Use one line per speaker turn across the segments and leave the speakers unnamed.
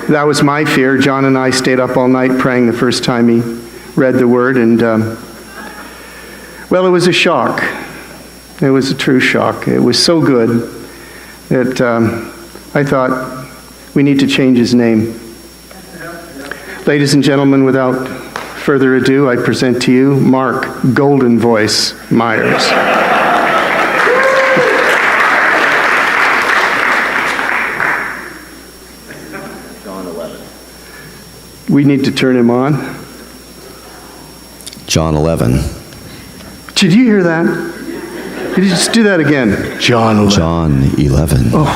That was my fear. John and I stayed up all night praying the first time he read the word, and well, it was a shock. It was a true shock. It was so good that I thought we need to change his name. Ladies and gentlemen, without further ado, I present to you Mark Golden Voice Myers.
John 11.
We need to turn him on.
John 11.
Did you hear that? Could you just do that again? John 11.
John 11.
Oh.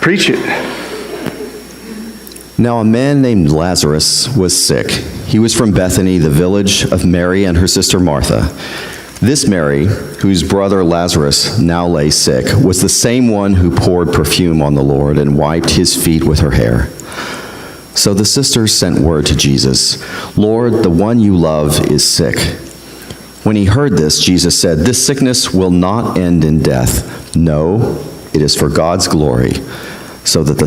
Preach it.
Now a man named Lazarus was sick. He was from Bethany, the village of Mary and her sister Martha. This Mary, whose brother Lazarus now lay sick, was the same one who poured perfume on the Lord and wiped his feet with her hair. So the sisters sent word to Jesus, "Lord, the one you love is sick." When he heard this, Jesus said, "This sickness will not end in death. No, it is for God's glory, so that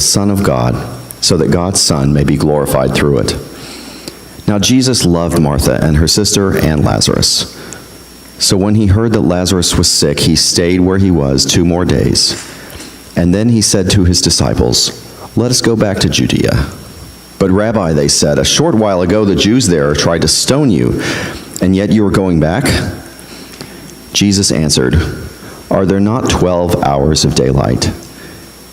God's Son may be glorified through it." Now Jesus loved Martha and her sister and Lazarus. So when he heard that Lazarus was sick, he stayed where he was 2 more days. And then he said to his disciples, "Let us go back to Judea." "But Rabbi," they said, "a short while ago the Jews there tried to stone you, and yet you are going back?" Jesus answered, "Are there not 12 hours of daylight?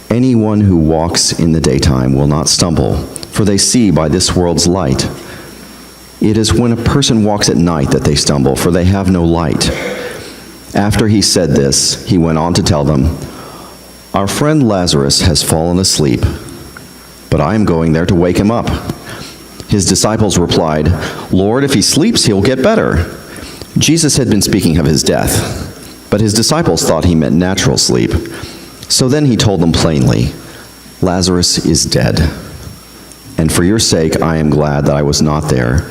Anyone who walks in the daytime will not stumble, for they see by this world's light. It is when a person walks at night that they stumble, for they have no light." After he said this, he went on to tell them, "Our friend Lazarus has fallen asleep, but I am going there to wake him up." His disciples replied, "Lord, if he sleeps, he'll get better." Jesus had been speaking of his death, but his disciples thought he meant natural sleep. So then he told them plainly, "Lazarus is dead, and for your sake I am glad that I was not there,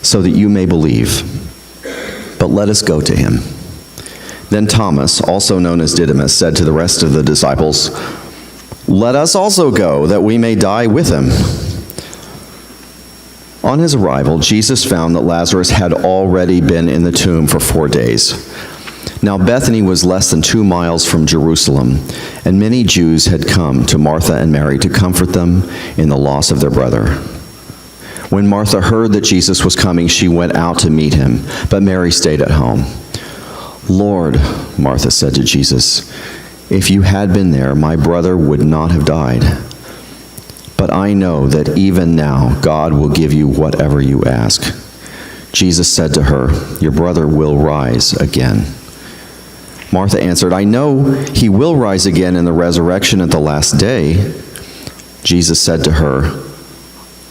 so that you may believe. But let us go to him." Then Thomas, also known as Didymus, said to the rest of the disciples, "Let us also go, that we may die with him." On his arrival, Jesus found that Lazarus had already been in the tomb for 4 days. Now Bethany was less than 2 miles from Jerusalem, and many Jews had come to Martha and Mary to comfort them in the loss of their brother. When Martha heard that Jesus was coming, she went out to meet him, but Mary stayed at home. "Lord," Martha said to Jesus, "if you had been there, my brother would not have died. But I know that even now God will give you whatever you ask." Jesus said to her, "Your brother will rise again." Martha answered, "I know he will rise again in the resurrection at the last day." Jesus said to her,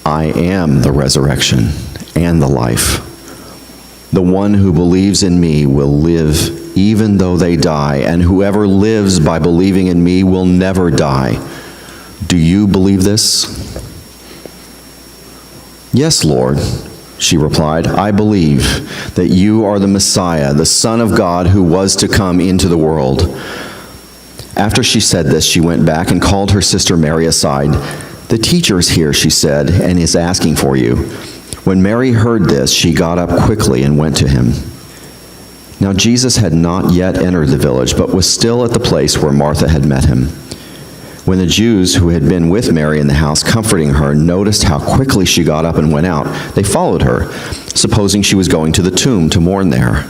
"I am the resurrection and the life. The one who believes in me will live even though they die, and whoever lives by believing in me will never die. Do you believe this?" "Yes, Lord," she replied, "I believe that you are the Messiah, the Son of God who was to come into the world." After she said this, she went back and called her sister Mary aside. "The teacher is here," she said, "and is asking for you." When Mary heard this, she got up quickly and went to him. Now Jesus had not yet entered the village, but was still at the place where Martha had met him. When the Jews who had been with Mary in the house comforting her noticed how quickly she got up and went out, they followed her, supposing she was going to the tomb to mourn there.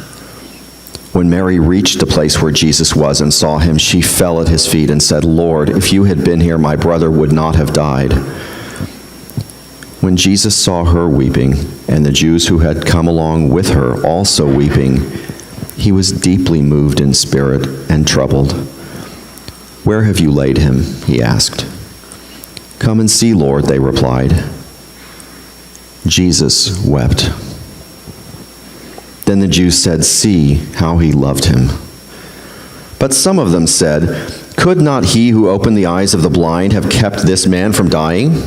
When Mary reached the place where Jesus was and saw him, she fell at his feet and said, "Lord, if you had been here, my brother would not have died." When Jesus saw her weeping, and the Jews who had come along with her also weeping, he was deeply moved in spirit and troubled. "Where have you laid him?" he asked. "Come and see, Lord," they replied. Jesus wept. Then the Jews said, "See how he loved him." But some of them said, "Could not he who opened the eyes of the blind have kept this man from dying?"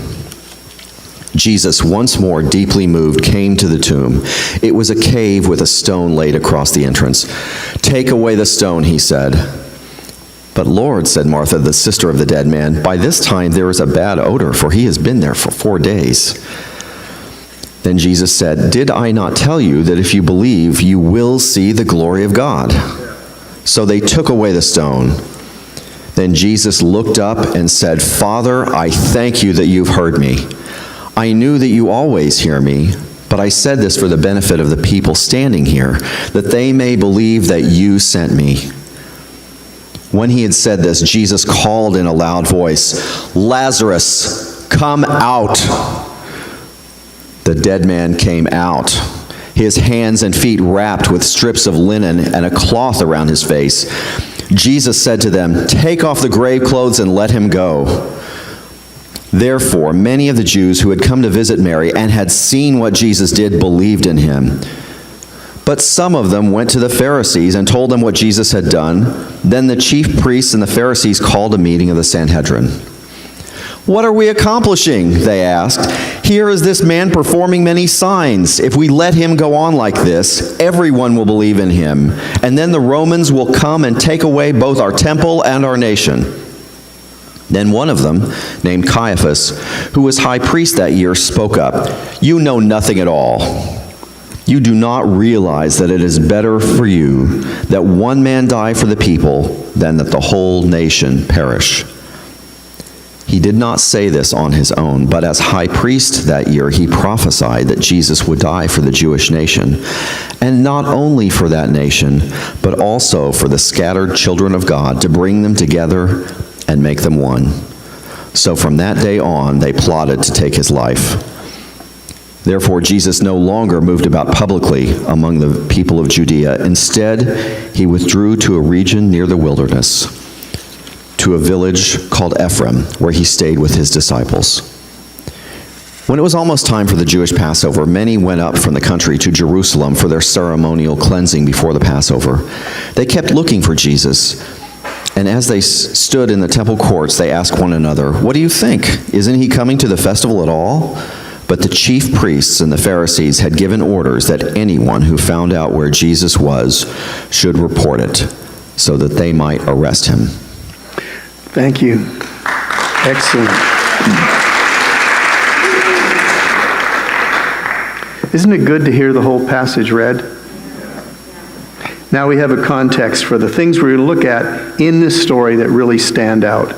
Jesus, once more deeply moved, came to the tomb. It was a cave with a stone laid across the entrance. "Take away the stone," he said. "But Lord," said Martha, the sister of the dead man, "by this time there is a bad odor, for he has been there for 4 days." Then Jesus said, "Did I not tell you that if you believe, you will see the glory of God?" So they took away the stone. Then Jesus looked up and said, "Father, I thank you that you've heard me. I knew that you always hear me, but I said this for the benefit of the people standing here, that they may believe that you sent me." When he had said this, Jesus called in a loud voice, "Lazarus, come out!" The dead man came out, his hands and feet wrapped with strips of linen and a cloth around his face. Jesus said to them, "Take off the grave clothes and let him go." Therefore, many of the Jews who had come to visit Mary and had seen what Jesus did believed in him. But some of them went to the Pharisees and told them what Jesus had done. Then the chief priests and the Pharisees called a meeting of the Sanhedrin. "What are we accomplishing?" they asked. "Here is this man performing many signs. If we let him go on like this, everyone will believe in him. And then the Romans will come and take away both our temple and our nation." Then one of them, named Caiaphas, who was high priest that year, spoke up. "You know nothing at all. You do not realize that it is better for you that one man die for the people than that the whole nation perish." He did not say this on his own, but as high priest that year, he prophesied that Jesus would die for the Jewish nation, and not only for that nation, but also for the scattered children of God, to bring them together and make them one. So from that day on, they plotted to take his life. Therefore, Jesus no longer moved about publicly among the people of Judea. Instead, he withdrew to a region near the wilderness, to a village called Ephraim, where he stayed with his disciples. When it was almost time for the Jewish Passover, many went up from the country to Jerusalem for their ceremonial cleansing before the Passover. They kept looking for Jesus, and as they stood in the temple courts, they asked one another, "What do you think? Isn't he coming to the festival at all?" But the chief priests and the Pharisees had given orders that anyone who found out where Jesus was should report it, so that they might arrest him.
Thank you. Excellent. Isn't it good to hear the whole passage read? Now we have a context for the things we're going to look at in this story that really stand out.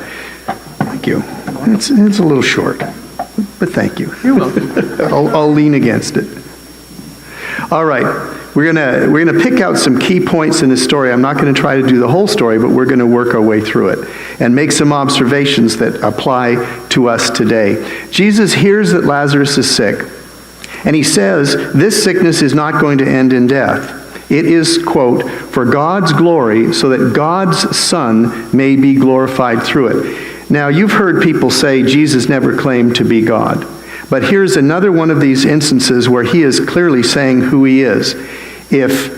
Thank you. It's a little short, but thank you.
You're welcome.
I'll lean against it. All right. We're gonna pick out some key points in this story. I'm not going to try to do the whole story, but we're going to work our way through it and make some observations that apply to us today. Jesus hears that Lazarus is sick, and he says this sickness is not going to end in death. It is, quote, "for God's glory, so that God's Son may be glorified through it." Now, you've heard people say Jesus never claimed to be God. But here's another one of these instances where he is clearly saying who he is. If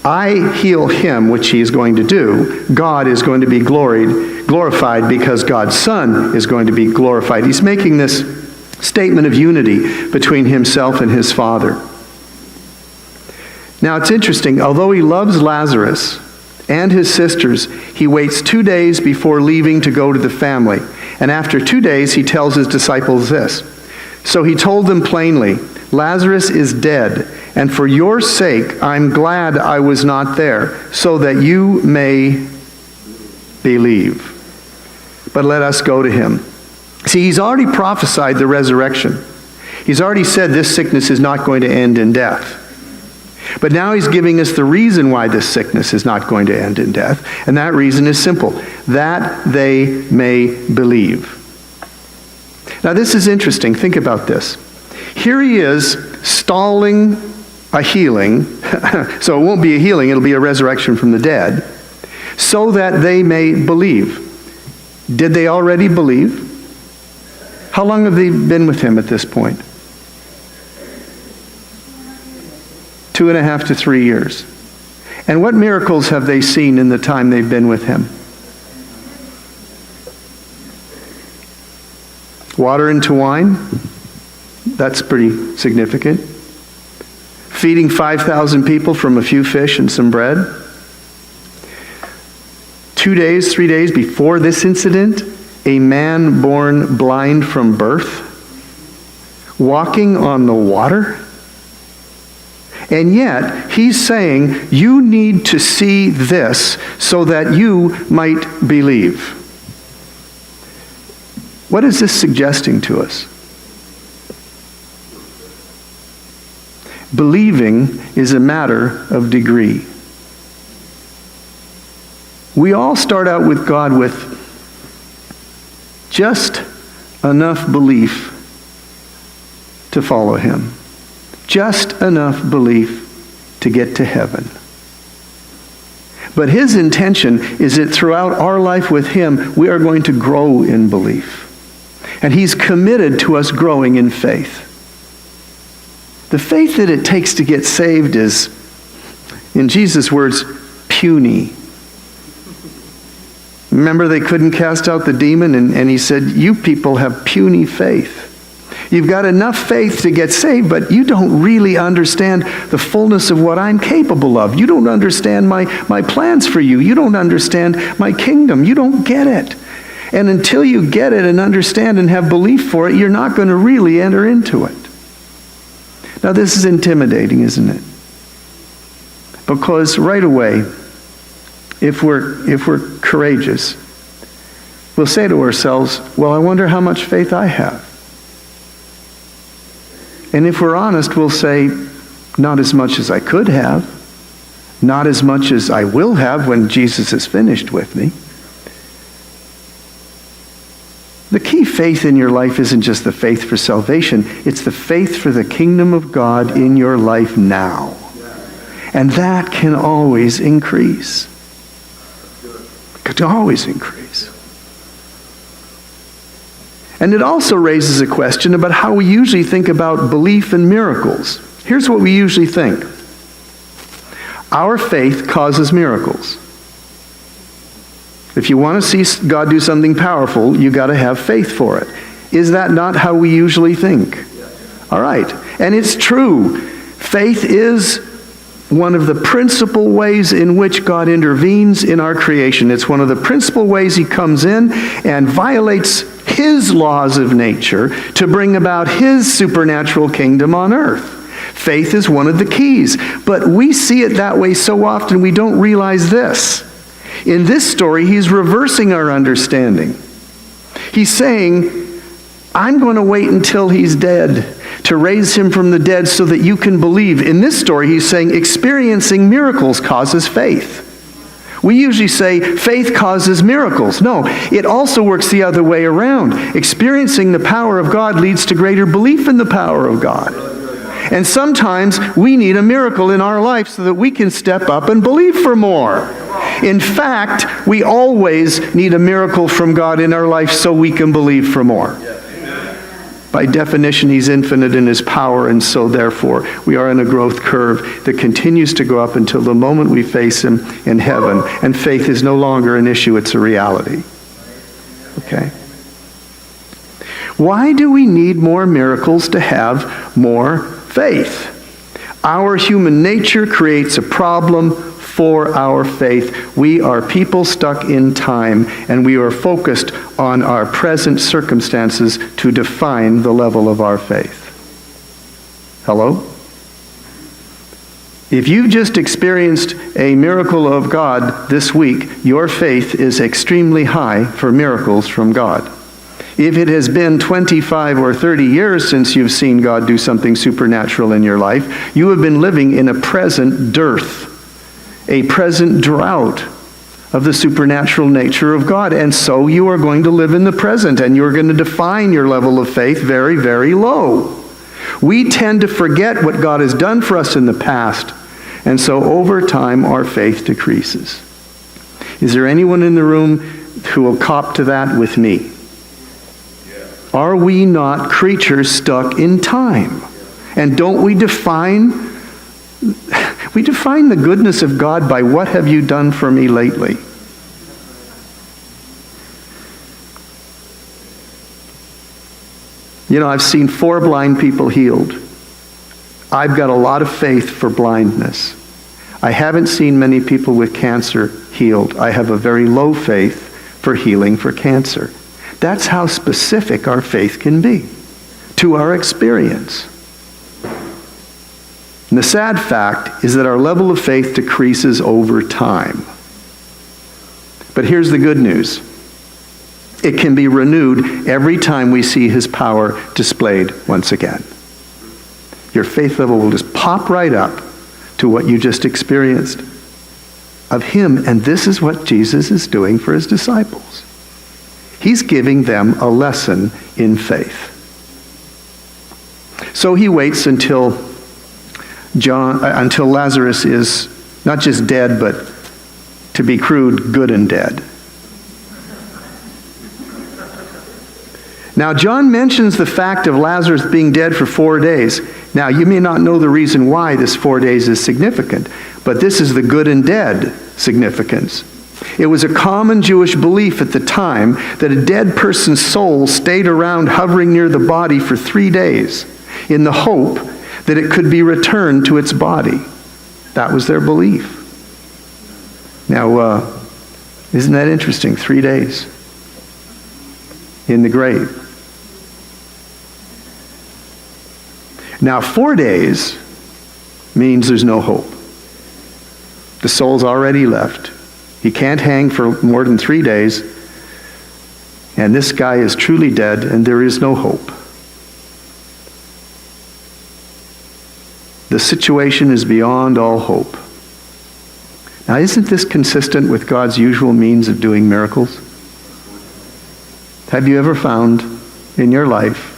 I heal him, which he is going to do, God is going to be glorified because God's Son is going to be glorified. He's making this statement of unity between himself and his Father. Now it's interesting, although he loves Lazarus and his sisters, he waits 2 days before leaving to go to the family. And after 2 days, he tells his disciples this. So he told them plainly, "Lazarus is dead, and for your sake I'm glad I was not there, so that you may believe. But let us go to him." See, he's already prophesied the resurrection. He's already said this sickness is not going to end in death. But now he's giving us the reason why this sickness is not going to end in death, and that reason is simple, that they may believe. Now this is interesting. Think about this. Here he is stalling a healing, so it won't be a healing, it'll be a resurrection from the dead, so that they may believe. Did they already believe? How long have they been with him at this point? 2.5 to 3 years. And what miracles have they seen in the time they've been with him? Water into wine? That's pretty significant. Feeding 5,000 people from a few fish and some bread? 2 days, 3 days before this incident, a man born blind from birth, walking on the water. And yet, he's saying, you need to see this so that you might believe. What is this suggesting to us? Believing is a matter of degree. We all start out with God with just enough belief to follow him. Just enough belief to get to heaven. But his intention is that throughout our life with him, we are going to grow in belief. And he's committed to us growing in faith. The faith that it takes to get saved is, in Jesus' words, puny. Remember, they couldn't cast out the demon, and he said, you people have puny faith. You've got enough faith to get saved, but you don't really understand the fullness of what I'm capable of. You don't understand my plans for you. You don't understand my kingdom. You don't get it. And until you get it and understand and have belief for it, you're not going to really enter into it. Now, this is intimidating, isn't it? Because right away, if we're courageous, we'll say to ourselves, well, I wonder how much faith I have. And if we're honest, we'll say, not as much as I could have, not as much as I will have when Jesus is finished with me. The key faith in your life isn't just the faith for salvation, it's the faith for the kingdom of God in your life now. And that can always increase. It can always increase. And it also raises a question about how we usually think about belief and miracles. Here's what we usually think. Our faith causes miracles. If you want to see God do something powerful, you got to have faith for it. Is that not how we usually think? All right. And it's true. Faith is one of the principal ways in which God intervenes in our creation. It's one of the principal ways he comes in and violates his laws of nature to bring about his supernatural kingdom on earth. Faith is one of the keys. But we see it that way so often we don't realize this. In this story, he's reversing our understanding. He's saying, I'm going to wait until he's dead to raise him from the dead so that you can believe. In this story, he's saying experiencing miracles causes faith. We usually say faith causes miracles. No, it also works the other way around. Experiencing the power of God leads to greater belief in the power of God. And sometimes we need a miracle in our life so that we can step up and believe for more. In fact, we always need a miracle from God in our life so we can believe for more. By definition, he's infinite in his power, and so therefore we are in a growth curve that continues to go up until the moment we face him in heaven. And faith is no longer an issue, it's a reality. Okay? Why do we need more miracles to have more faith? Our human nature creates a problem for our faith. We are people stuck in time, and we are focused on our present circumstances to define the level of our faith. Hello? If you've just experienced a miracle of God this week, your faith is extremely high for miracles from God. If it has been 25 or 30 years since you've seen God do something supernatural in your life, you have been living in a present dearth, a present drought of the supernatural nature of God. And so you are going to live in the present, and you're going to define your level of faith very, very low. We tend to forget what God has done for us in the past, and so over time our faith decreases. Is there anyone in the room who will cop to that with me? Are we not creatures stuck in time? And don't we define the goodness of God by what have you done for me lately? You know, I've seen 4 blind people healed. I've got a lot of faith for blindness. I haven't seen many people with cancer healed. I have a very low faith for healing for cancer. That's how specific our faith can be to our experience. And the sad fact is that our level of faith decreases over time. But here's the good news. It can be renewed every time we see his power displayed once again. Your faith level will just pop right up to what you just experienced of him. And this is what Jesus is doing for his disciples. He's giving them a lesson in faith. So he waits until Lazarus is not just dead, but, to be crude, good and dead. Now, John mentions the fact of Lazarus being dead for 4 days. Now, you may not know the reason why this 4 days is significant, but this is the good and dead significance. It was a common Jewish belief at the time that a dead person's soul stayed around hovering near the body for 3 days in the hope that it could be returned to its body. That was their belief. Now, isn't that interesting? 3 days in the grave. Now, 4 days means there's no hope. The soul's already left. He can't hang for more than 3 days. And this guy is truly dead, and there is no hope. The situation is beyond all hope. Now, isn't this consistent with God's usual means of doing miracles? Have you ever found in your life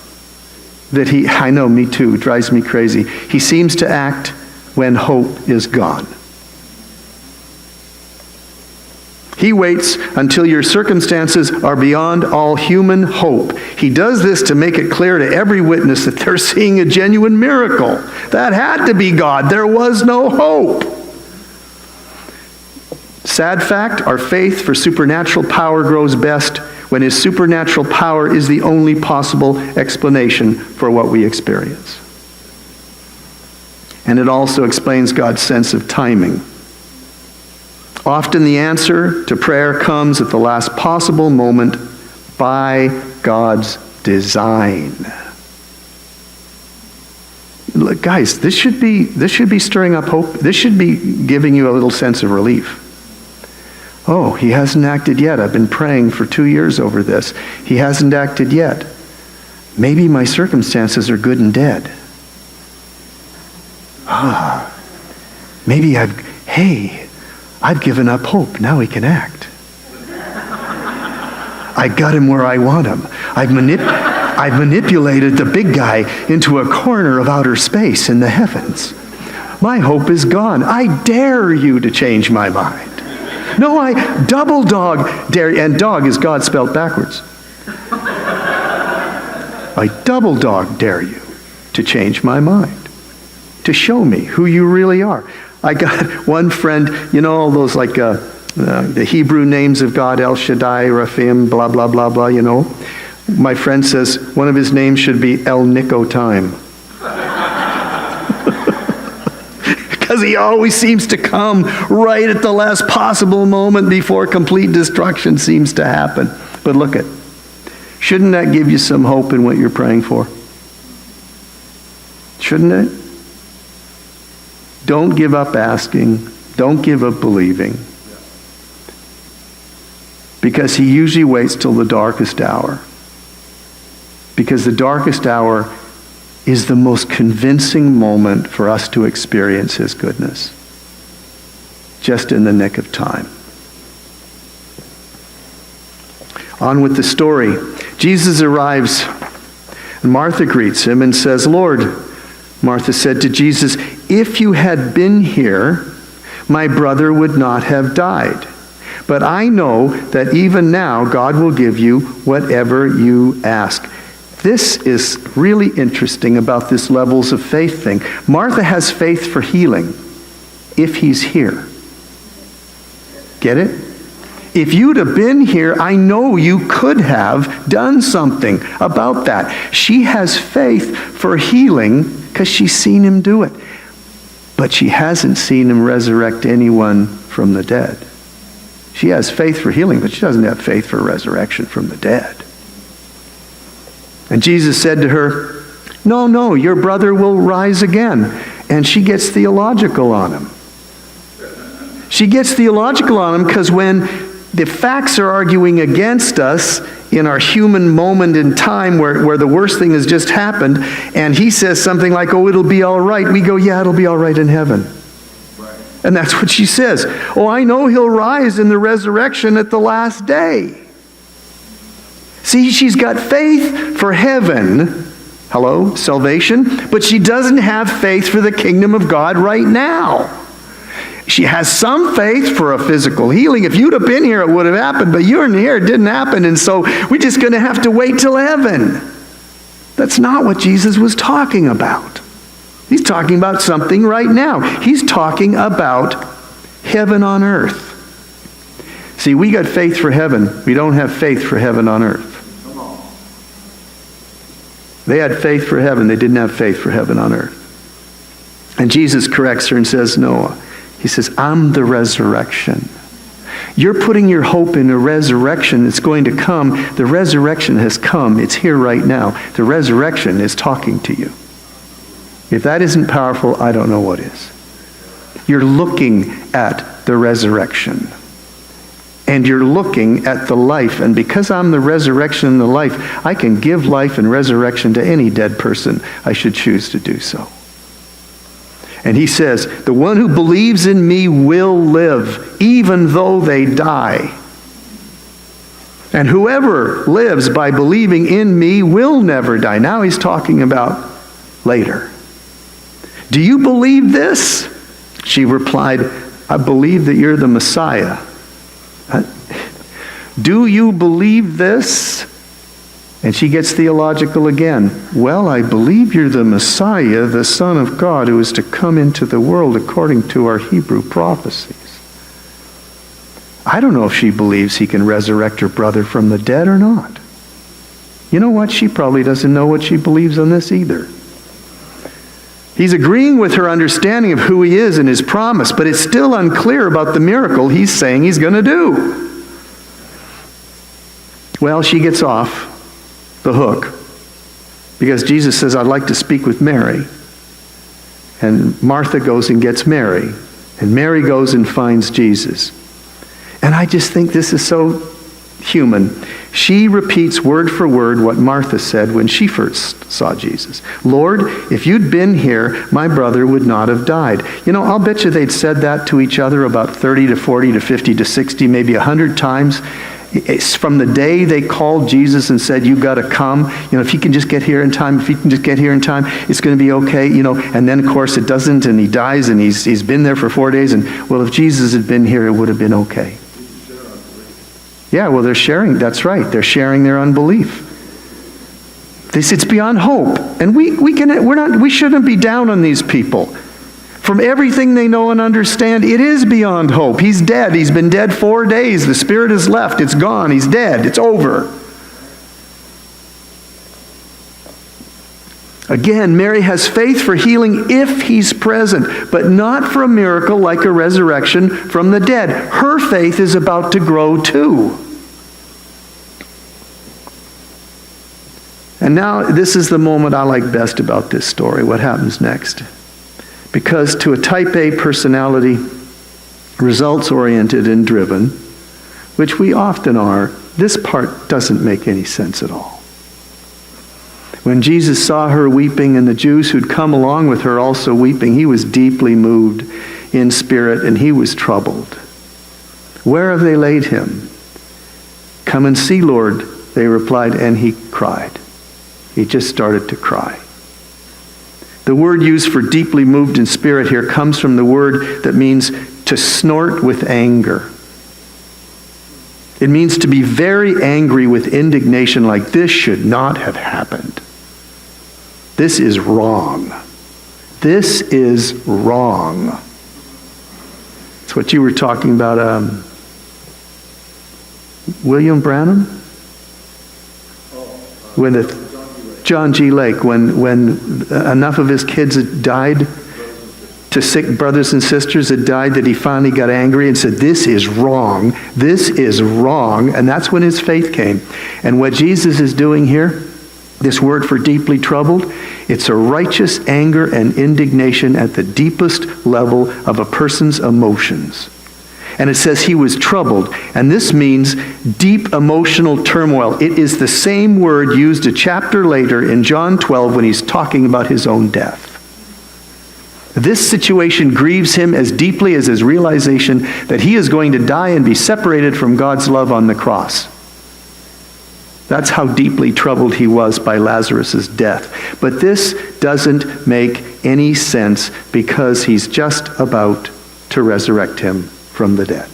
that I know, me too, drives me crazy. He seems to act when hope is gone. He waits until your circumstances are beyond all human hope. He does this to make it clear to every witness that they're seeing a genuine miracle. That had to be God. There was no hope. Sad fact, our faith for supernatural power grows best when his supernatural power is the only possible explanation for what we experience. And it also explains God's sense of timing. Often the answer to prayer comes at the last possible moment by God's design. Look, guys, this should be stirring up hope. This should be giving you a little sense of relief. Oh, he hasn't acted yet. I've been praying for 2 years over this. He hasn't acted yet. Maybe my circumstances are good and dead. Maybe I've given up hope. Now he can act. I got him where I want him. I've manipulated the big guy into a corner of outer space in the heavens. My hope is gone. I dare you to change my mind. No, I double dog dare you. And dog is God spelled backwards. I double dog dare you to change my mind, to show me who you really are. I got one friend, you know, all those like the Hebrew names of God, El Shaddai, Raphim, blah, blah, blah, blah, you know. My friend says one of his names should be El Nico Time. Because he always seems to come right at the last possible moment before complete destruction seems to happen. But look at, shouldn't that give you some hope in what you're praying for? Shouldn't it? Don't give up asking. Don't give up believing. Because he usually waits till the darkest hour. Because the darkest hour is the most convincing moment for us to experience his goodness. Just in the nick of time. On with the story. Jesus arrives, and Martha greets him and says, "Lord," Martha said to Jesus, "if you had been here, my brother would not have died. But I know that even now God will give you whatever you ask." This is really interesting about this levels of faith thing. Martha has faith for healing if he's here. Get it? If you'd have been here, I know you could have done something about that. She has faith for healing because she's seen him do it. but she hasn't seen him resurrect anyone from the dead. She has faith for healing, but she doesn't have faith for resurrection from the dead. And Jesus said to her, no, your brother will rise again. And she gets theological on him. She gets theological on him because when the facts are arguing against us in our human moment in time where the worst thing has just happened, and he says something like, oh, it'll be all right, we go, yeah, it'll be all right in heaven. Right. And that's what she says. Oh, I know he'll rise in the resurrection at the last day. See, she's got faith for heaven, hello, salvation, but she doesn't have faith for the kingdom of God right now. She has some faith for a physical healing. If you'd have been here, it would have happened, but you're in here, it didn't happen, and so we're just going to have to wait till heaven. That's not what Jesus was talking about. He's talking about something right now. He's talking about heaven on earth. See, we got faith for heaven. We don't have faith for heaven on earth. They had faith for heaven. They didn't have faith for heaven on earth. And Jesus corrects her and says, no. He says, I'm the resurrection. You're putting your hope in a resurrection that's going to come. The resurrection has come. It's here right now. The resurrection is talking to you. If that isn't powerful, I don't know what is. You're looking at the resurrection. And you're looking at the life. And because I'm the resurrection and the life, I can give life and resurrection to any dead person I should choose to do so. And he says, the one who believes in me will live, even though they die. And whoever lives by believing in me will never die. Now he's talking about later. Do you believe this? She replied, I believe that you're the Messiah. Do you believe this? And she gets theological again. Well, I believe you're the Messiah, the Son of God, who is to come into the world according to our Hebrew prophecies. I don't know if she believes he can resurrect her brother from the dead or not. You know what? She probably doesn't know what she believes on this either. He's agreeing with her understanding of who he is and his promise, but it's still unclear about the miracle he's saying he's going to do. Well, she gets off the hook because Jesus says, I'd like to speak with Mary. And Martha goes and gets Mary. And Mary goes and finds Jesus. And I just think this is so human. She repeats word for word what Martha said when she first saw Jesus. Lord, if you'd been here, my brother would not have died. You know, I'll bet you they'd said that to each other about 30 to 40 to 50 to 60, maybe 100 times. It's from the day they called Jesus and said, you've got to come. You know, if he can just get here in time, if he can just get here in time, it's going to be okay. You know, and then of course it doesn't, and he dies, and he's been there for 4 days. And well, if Jesus had been here, it would have been okay. Yeah, well, they're sharing. That's right. They're sharing their unbelief. It's beyond hope, and we shouldn't be down on these people. From everything they know and understand, it is beyond hope. He's dead. He's been dead 4 days. The spirit has left. It's gone. He's dead. It's over. Again, Mary has faith for healing if he's present, but not for a miracle like a resurrection from the dead. Her faith is about to grow too. And now, this is the moment I like best about this story, what happens next. Because to a type A personality, results-oriented and driven, which we often are, this part doesn't make any sense at all. When Jesus saw her weeping and the Jews who'd come along with her also weeping, he was deeply moved in spirit and he was troubled. Where have they laid him? Come and see, Lord, they replied, and he cried. He just started to cry. The word used for deeply moved in spirit here comes from the word that means to snort with anger. It means to be very angry with indignation, like this should not have happened. This is wrong. This is wrong. It's what you were talking about, William Branham? When John G. Lake, when enough of his kids had died, to sick brothers and sisters that died that he finally got angry and said, this is wrong, this is wrong, and that's when his faith came. And what Jesus is doing here, this word for deeply troubled, it's a righteous anger and indignation at the deepest level of a person's emotions. And it says he was troubled, and this means deep emotional turmoil. It is the same word used a chapter later in John 12 when he's talking about his own death. This situation grieves him as deeply as his realization that he is going to die and be separated from God's love on the cross. That's how deeply troubled he was by Lazarus' death. But this doesn't make any sense because he's just about to resurrect him from the dead.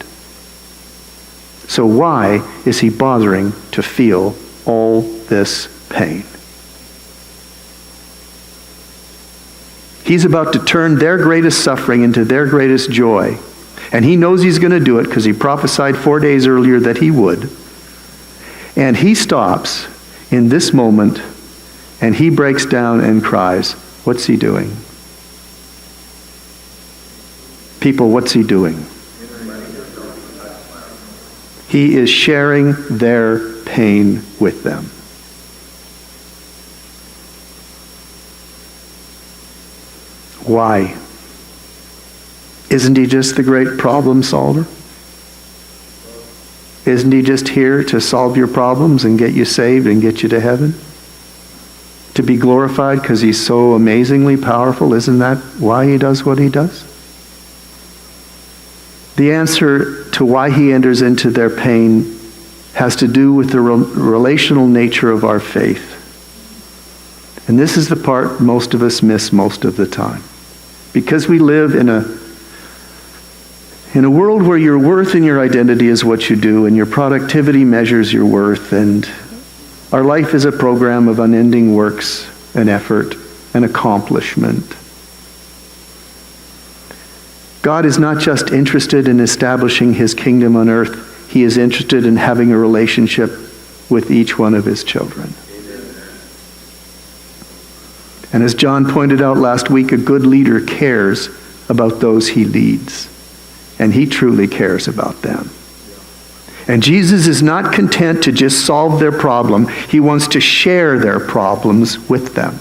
So why is he bothering to feel all this pain? He's about to turn their greatest suffering into their greatest joy. And he knows he's going to do it because he prophesied 4 days earlier that he would. And he stops in this moment and he breaks down and cries. What's he doing? People, what's he doing? He is sharing their pain with them. Why? Isn't he just the great problem solver? Isn't he just here to solve your problems and get you saved and get you to heaven? To be glorified because he's so amazingly powerful? Isn't that why he does what he does? The answer to why he enters into their pain has to do with the relational nature of our faith. And this is the part most of us miss most of the time. Because we live in a world where your worth and your identity is what you do, and your productivity measures your worth, and our life is a program of unending works and effort and accomplishment. God is not just interested in establishing his kingdom on earth, he is interested in having a relationship with each one of his children. And as John pointed out last week, a good leader cares about those he leads. And he truly cares about them. And Jesus is not content to just solve their problem. He wants to share their problems with them.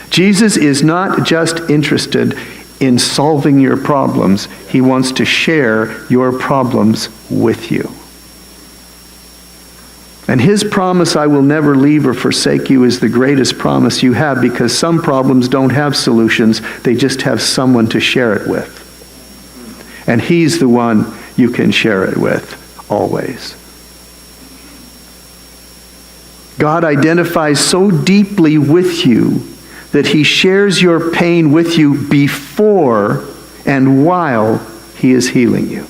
Jesus is not just interested in solving your problems. He wants to share your problems with you. And his promise, I will never leave or forsake you, is the greatest promise you have, because some problems don't have solutions. They just have someone to share it with. And he's the one you can share it with, always. God identifies so deeply with you that he shares your pain with you before and while he is healing you.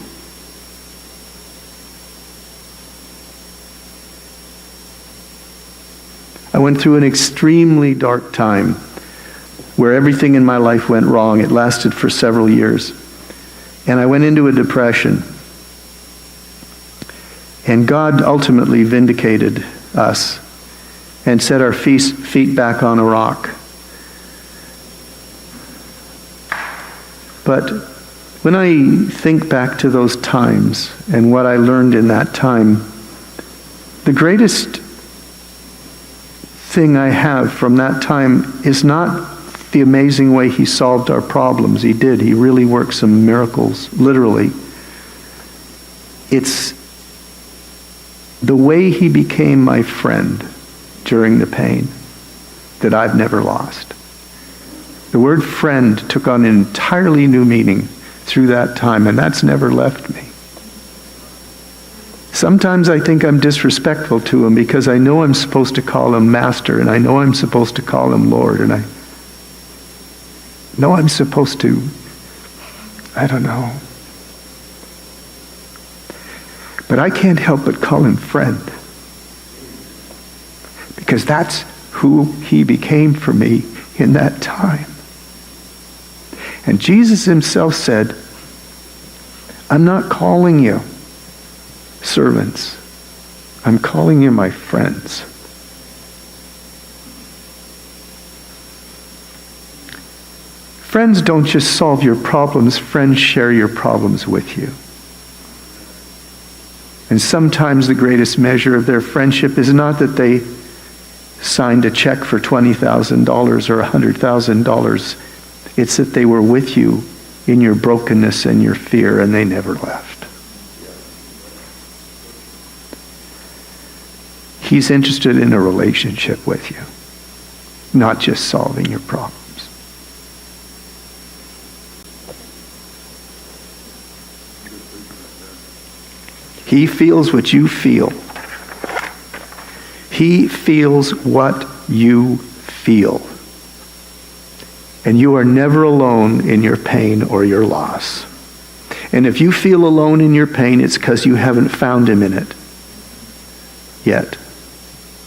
I went through an extremely dark time where everything in my life went wrong. It lasted for several years. And I went into a depression. And God ultimately vindicated us and set our feet back on a rock. But when I think back to those times and what I learned in that time, the greatest thing I have from that time is not the amazing way he solved our problems. He did. He really worked some miracles, literally. It's the way he became my friend during the pain that I've never lost. The word friend took on an entirely new meaning through that time, and that's never left me. Sometimes I think I'm disrespectful to him because I know I'm supposed to call him master, and I know I'm supposed to call him Lord, and I know I'm supposed to, I don't know. But I can't help but call him friend, because that's who he became for me in that time. And Jesus himself said, I'm not calling you servants. I'm calling you my friends. Friends don't just solve your problems, friends share your problems with you. And sometimes the greatest measure of their friendship is not that they signed a check for $20,000 or $100,000. It's that they were with you in your brokenness and your fear, and they never left. He's interested in a relationship with you, not just solving your problems. He feels what you feel. He feels what you feel. And you are never alone in your pain or your loss. And if you feel alone in your pain, it's because you haven't found him in it yet.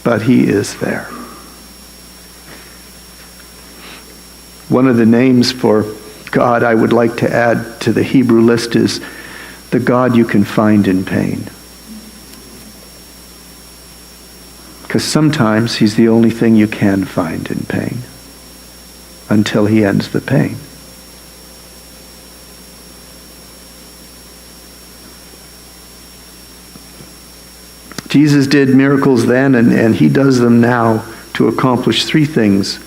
But he is there. One of the names for God I would like to add to the Hebrew list is the God you can find in pain. Because sometimes he's the only thing you can find in pain until he ends the pain. Jesus did miracles then, and he does them now to accomplish three things.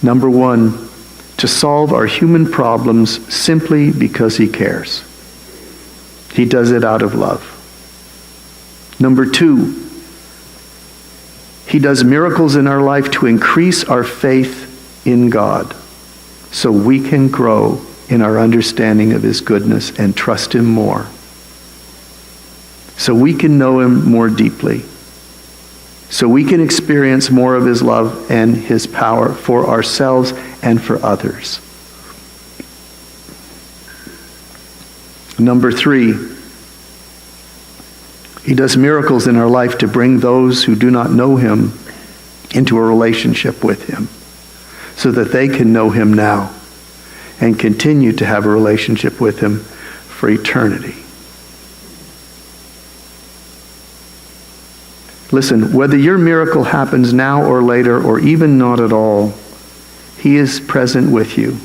Number one, to solve our human problems simply because he cares. He does it out of love. Number two, he does miracles in our life to increase our faith in God so we can grow in our understanding of his goodness and trust him more. So we can know him more deeply. So we can experience more of his love and his power for ourselves and for others. Number three, he does miracles in our life to bring those who do not know him into a relationship with him so that they can know him now and continue to have a relationship with him for eternity. Listen, whether your miracle happens now or later or even not at all, he is present with you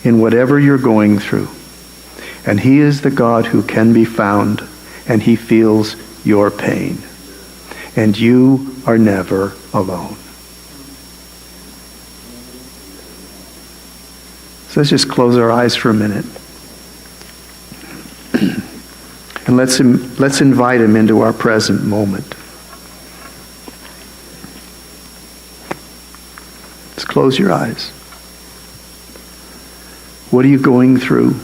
in whatever you're going through. And he is the God who can be found, and he feels your pain. And you are never alone. So let's just close our eyes for a minute. And let's invite him into our present moment. Let's close your eyes. What are you going through?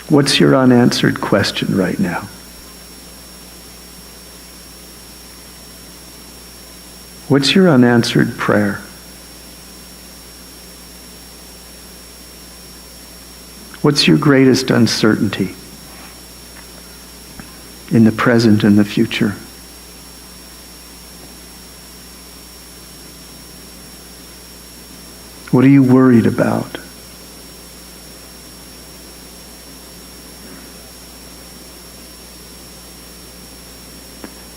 What's your unanswered question right now? What's your unanswered prayer? What's your greatest uncertainty in the present and the future? What are you worried about?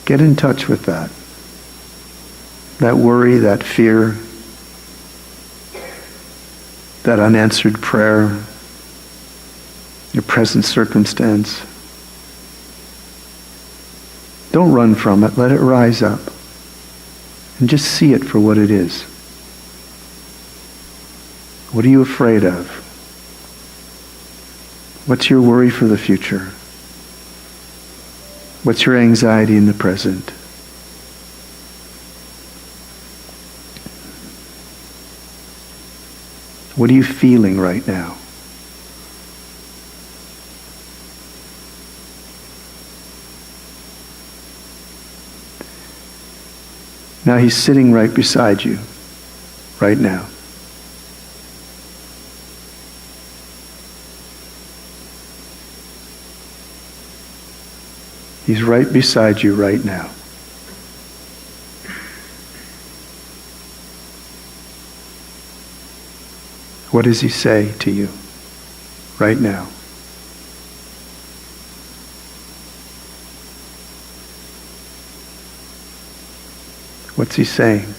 Get in touch with that. That worry, that fear, that unanswered prayer, your present circumstance. Don't run from it. Let it rise up. And just see it for what it is. What are you afraid of? What's your worry for the future? What's your anxiety in the present? What are you feeling right now? Now he's sitting right beside you, right now. He's right beside you right now. What does he say to you right now? What's he saying?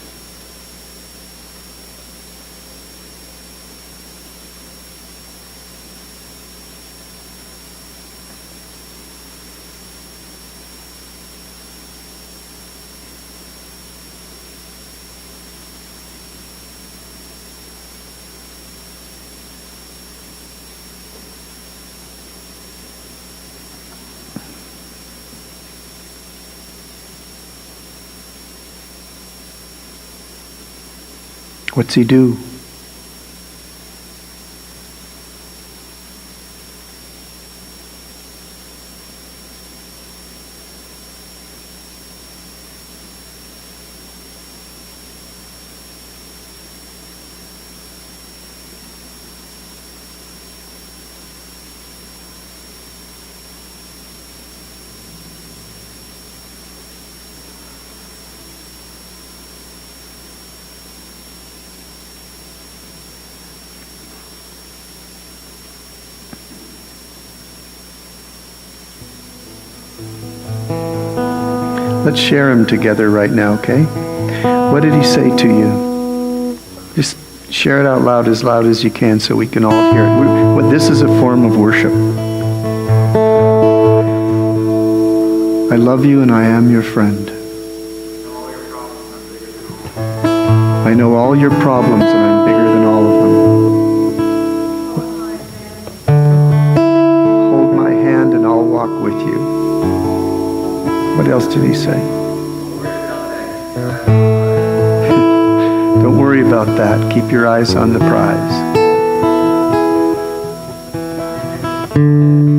What's he do? Let's share him together right now, okay? What did he say to you? Just share it out loud as you can so we can all hear it. This is a form of worship. I love you and I am your friend. I know all your problems and I'm bigger than all of them. Hold my hand and I'll walk with you. What else did he say? Don't worry about that. Keep your eyes on the prize.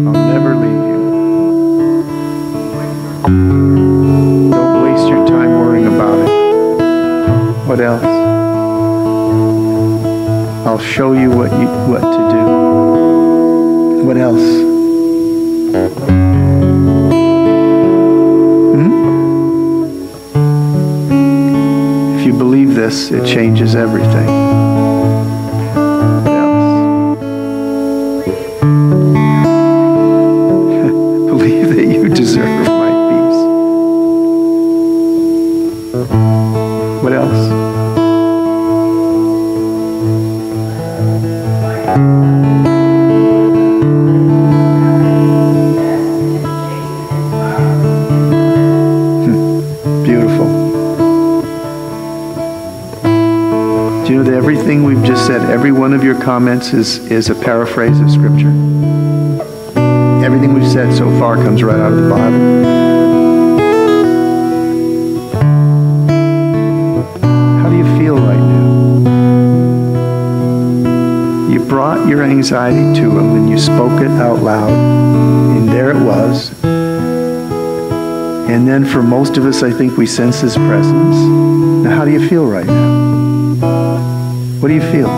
I'll never leave you. Don't waste your time worrying about it. What else? I'll show you what to do. What else? If you believe this, it changes everything. What else? Believe that you deserve my peace. What else? Beautiful. Do you know that everything we've just said, every one of your comments is a paraphrase of Scripture? Everything we've said so far comes right out of the Bible. How do you feel right now? You brought your anxiety to him and you spoke it out loud, and there it was. And then for most of us, I think we sense his presence. Now, how do you feel right now? What do you feel?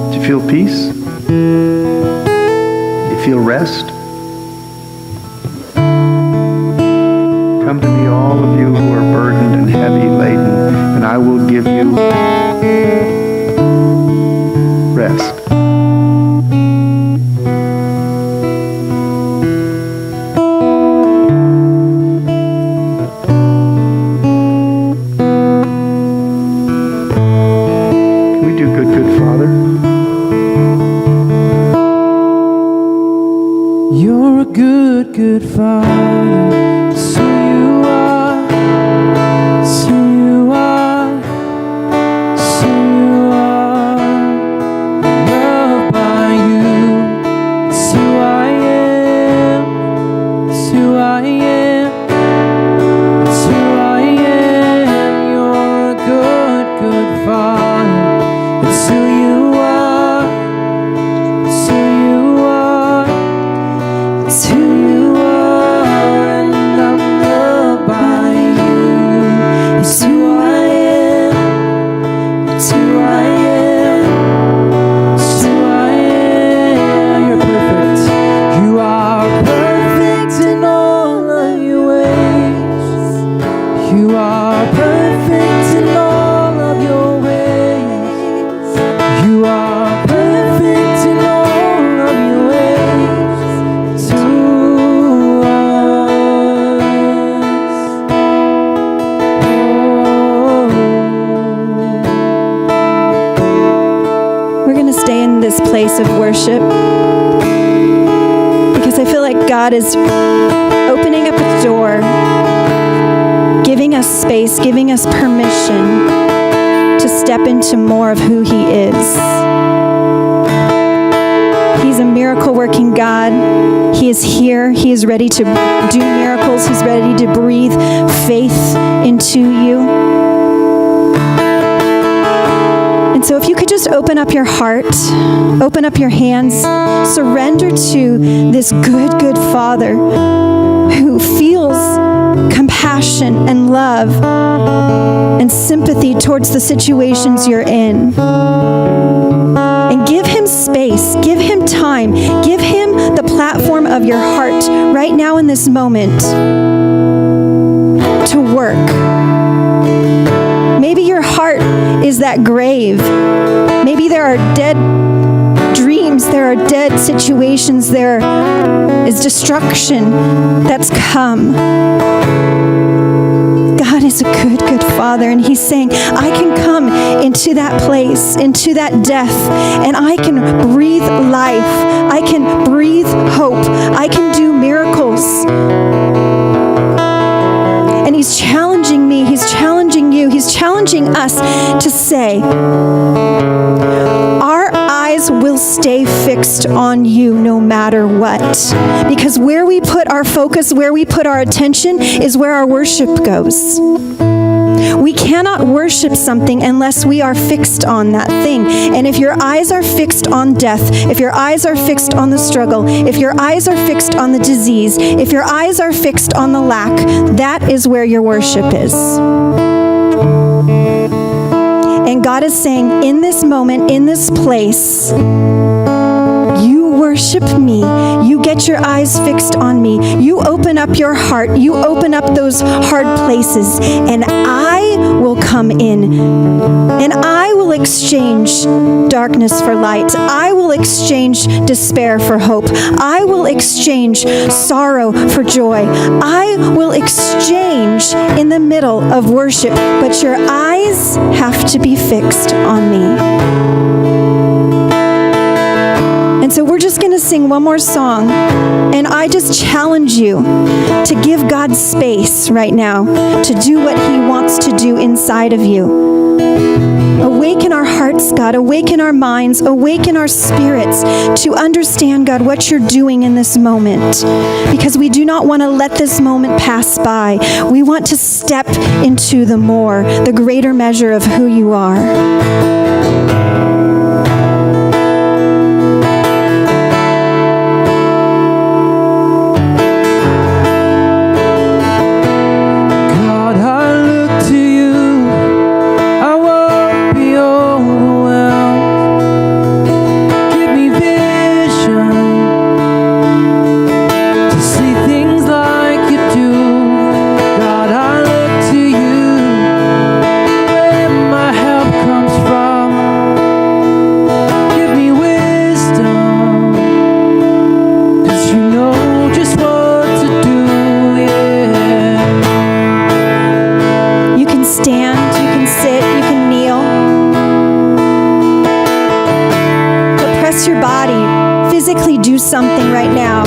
Do you feel peace? Do you feel rest? Come to me, all of you who are burdened and heavy laden, and I will give you rest. Can we do good Father?
You're a good Father. So you are. So you are. So you are. Loved by you. It's who I am. It's who I am. It's who I am. You're a good Father. It's who you are. It's who you are. It's who you are, and I'm loved by you. It's who I am. It's who I am. It's who I am. You're perfect. You are perfect in all of your ways. You are perfect in all of your ways. You are perfect in all of your ways to us.
We're going to stay in this place of worship because I feel like God is opening up a door, giving us space, giving us permission to step into more of who He is. He's a miracle miracle-working God. He is here. He is ready to do miracles. He's ready to breathe faith into you. And so if you could just open up your heart, open up your hands, surrender to this good, good Father who feels compassion and love and sympathy towards the situations you're in. And give him space, give him time, give him the platform of your heart right now in this moment to work. Maybe your heart is that grave. Maybe there are dead dreams, there are dead situations, there is destruction that's come. God is a good, good Father, and he's saying, I can come into that place, into that death, and I can breathe life. I can breathe hope. I can do miracles. And he's challenging me, he's challenging you, he's challenging us to say, our eyes will stay fixed on you no matter what. Because where we put our focus, where we put our attention is where our worship goes. We cannot worship something unless we are fixed on that thing. And if your eyes are fixed on death, if your eyes are fixed on the struggle, if your eyes are fixed on the disease, if your eyes are fixed on the lack, that is where your worship is. And God is saying, in this moment, in this place, you worship me. You get your eyes fixed on me. You open up your heart. You open up those hard places. And I will come in. And I will exchange darkness for light. I will exchange despair for hope. I will exchange sorrow for joy. I will exchange in the middle of worship. But your eyes have to be fixed on me. And so we're just going to sing one more song, and I just challenge you to give God space right now to do what he wants to do inside of you. Awaken our hearts, God. Awaken our minds. Awaken our spirits to understand, God, what you're doing in this moment. Because we do not want to let this moment pass by. We want to step into the greater measure of who you are. Your body, physically do something right now.